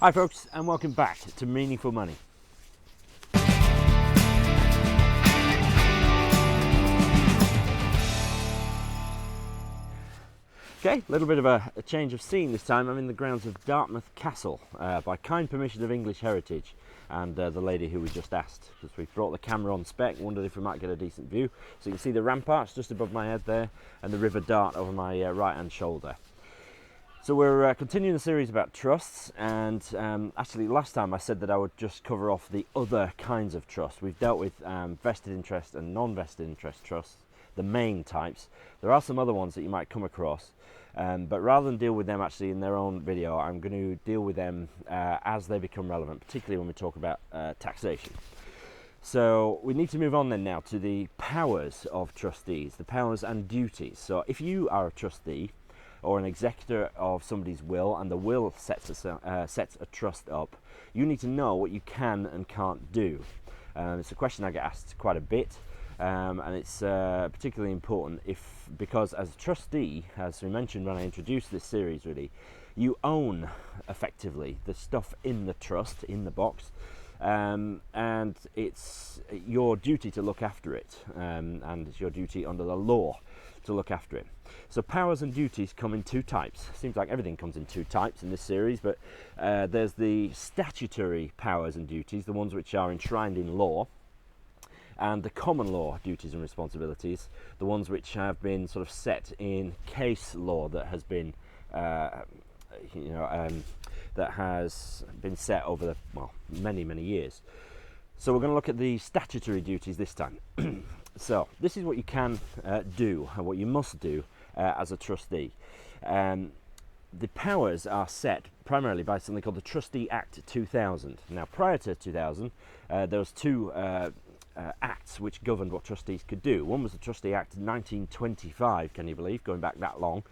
Hi folks, and welcome back to Meaningful Money. Okay, a little bit of a change of scene this time. I'm in the grounds of Dartmouth Castle by kind permission of English Heritage and the lady who we just asked, because we brought the camera on spec, wondered if we might get a decent view. So you can see the ramparts just above my head there and the River Dart over my right hand shoulder. So we're continuing the series about trusts, and actually last time I said that I would just cover off the other kinds of trusts. We've dealt with vested interest and non-vested interest trusts, the main types. There are some other ones that you might come across, but rather than deal with them actually in their own video, I'm going to deal with them as they become relevant, particularly when we talk about taxation. So we need to move on then now to the powers of trustees, the powers and duties. So if you are a trustee or an executor of somebody's will, and the will sets a trust up, you need to know what you can and can't do. It's a question I get asked quite a bit, and it's particularly important because as a trustee, as we mentioned when I introduced this series really, you own effectively the stuff in the trust, in the box, and it's your duty to look after it, and it's your duty under the law to look after it. So powers and duties come in two types. Seems like everything comes in two types in this series, but there's the statutory powers and duties, the ones which are enshrined in law, and the common law duties and responsibilities, the ones which have been sort of set in case law that has been that has been set over the many years. So we're going to look at the statutory duties this time. So this is what you can do and what you must do as a trustee. The powers are set primarily by something called the Trustee Act 2000. Now prior to 2000 there was two acts which governed what trustees could do. One was the Trustee Act 1925, can you believe, going back that long,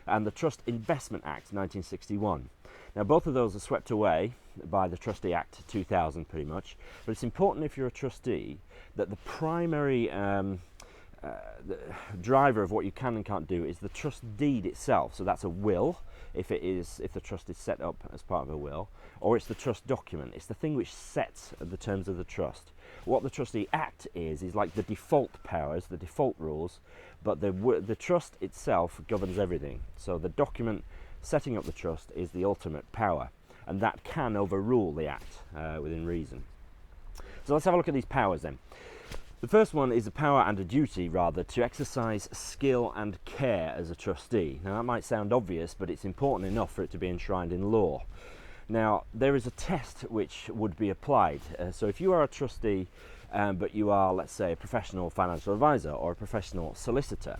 and the Trust Investment Act 1961. Now both of those are swept away by the Trustee Act 2000 pretty much, but it's important if you're a trustee that the primary the driver of what you can and can't do is the trust deed itself. So that's a will, if the trust is set up as part of a will, or it's the trust document. It's the thing which sets the terms of the trust. What the Trustee Act is like the default powers, the default rules, but the trust itself governs everything. So the document setting up the trust is the ultimate power, and that can overrule the act within reason. So let's have a look at these powers then. The first one is a power and a duty, rather, to exercise skill and care as a trustee. Now that might sound obvious, but it's important enough for it to be enshrined in law. Now there is a test which would be applied. So if you are a trustee but you are, let's say, a professional financial advisor or a professional solicitor,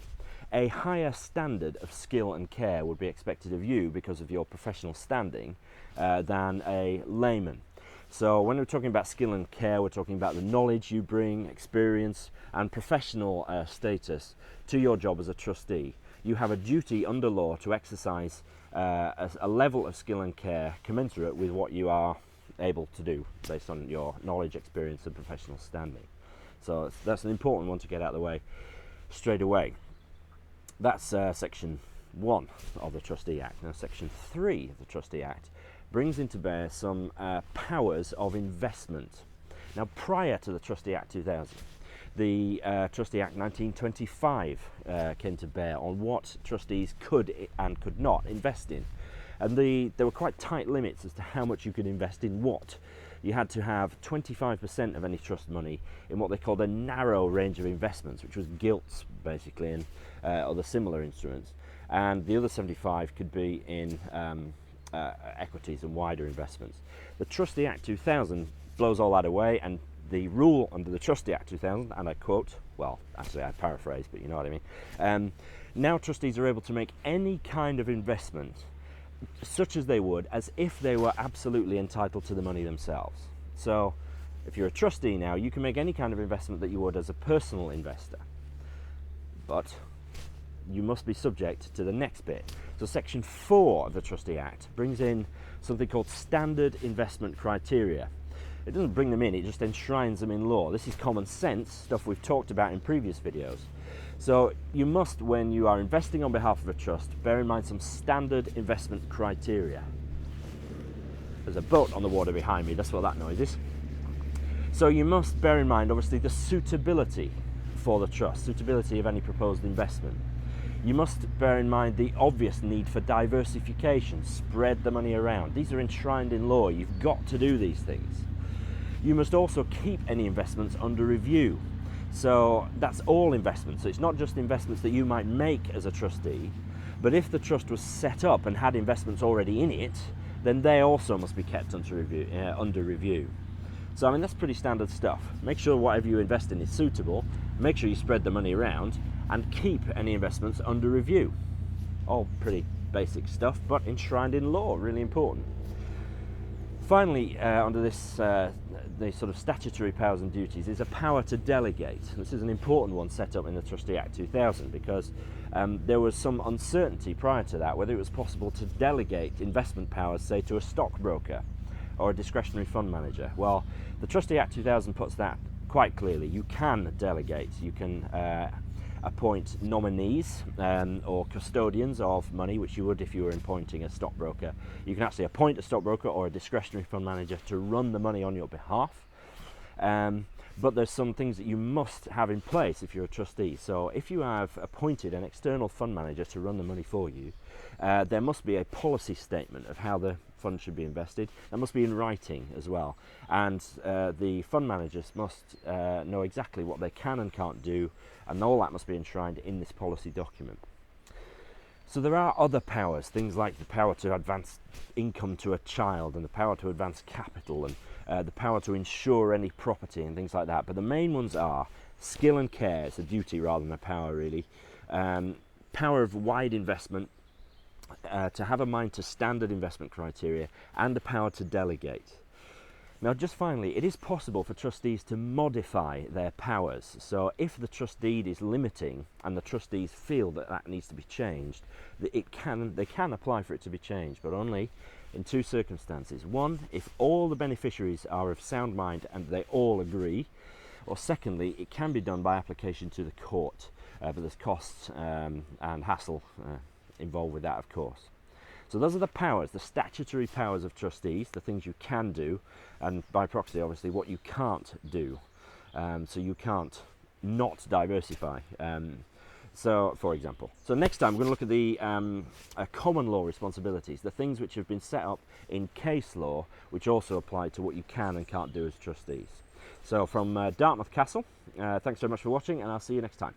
a higher standard of skill and care would be expected of you because of your professional standing than a layman. So when we're talking about skill and care, we're talking about the knowledge you bring, experience and professional status to your job as a trustee. You have a duty under law to exercise a level of skill and care commensurate with what you are able to do based on your knowledge, experience and professional standing. So that's an important one to get out of the way straight away. That's section 1 of the Trustee Act. Now section 3 of the Trustee Act brings into bear some powers of investment. Now prior to the Trustee Act 2000, the Trustee Act 1925 came to bear on what trustees could and could not invest in. And there were quite tight limits as to how much you could invest in what. You had to have 25% of any trust money in what they called a narrow range of investments, which was gilts basically, and other similar instruments. And the other 75 could be in equities and wider investments. The Trustee Act 2000 blows all that away, and the rule under the Trustee Act 2000, and I quote, well actually I paraphrase, but you know what I mean, now trustees are able to make any kind of investment such as they would as if they were absolutely entitled to the money themselves. So if you're a trustee now, you can make any kind of investment that you would as a personal investor, but you must be subject to the next bit. So section 4 of the Trustee Act brings in something called standard investment criteria. It doesn't bring them in, it just enshrines them in law. This is common sense, stuff we've talked about in previous videos. So you must, when you are investing on behalf of a trust, bear in mind some standard investment criteria. There's a boat on the water behind me, that's what that noise is. So you must bear in mind, obviously, the suitability for the trust, suitability of any proposed investment. You must bear in mind the obvious need for diversification, spread the money around. These are enshrined in law, you've got to do these things. You must also keep any investments under review. So that's all investments, so it's not just investments that you might make as a trustee, but if the trust was set up and had investments already in it, then they also must be kept under review. So I mean, that's pretty standard stuff. Make sure whatever you invest in is suitable, make sure you spread the money around, and keep any investments under review. All pretty basic stuff, but enshrined in law, really important. Finally, under this, the sort of statutory powers and duties is a power to delegate. This is an important one set up in the Trustee Act 2000 because there was some uncertainty prior to that whether it was possible to delegate investment powers, say, to a stockbroker or a discretionary fund manager. Well, the Trustee Act 2000 puts that quite clearly. You can delegate. You can appoint nominees or custodians of money, which you would if you were appointing a stockbroker. You can actually appoint a stockbroker or a discretionary fund manager to run the money on your behalf. But there's some things that you must have in place if you're a trustee. So if you have appointed an external fund manager to run the money for you, there must be a policy statement of how the fund should be invested. That must be in writing as well. And the fund managers must know exactly what they can and can't do, and all that must be enshrined in this policy document. So there are other powers, things like the power to advance income to a child and the power to advance capital and the power to insure any property and things like that. But the main ones are skill and care. It's a duty rather than a power, really. Power of wide investment, to have a mind to standard investment criteria, and the power to delegate. Now, just finally, it is possible for trustees to modify their powers. So if the trust deed is limiting and the trustees feel that that needs to be changed, they can apply for it to be changed, but only in two circumstances. One, if all the beneficiaries are of sound mind and they all agree, or secondly, it can be done by application to the court, but there's costs and hassle involved with that, of course. So those are the powers, the statutory powers of trustees, the things you can do, and by proxy, obviously, what you can't do. So you can't not diversify. So, for example, so next time we're going to look at the common law responsibilities, the things which have been set up in case law, which also apply to what you can and can't do as trustees. So from Dartmouth Castle, thanks very much for watching, and I'll see you next time.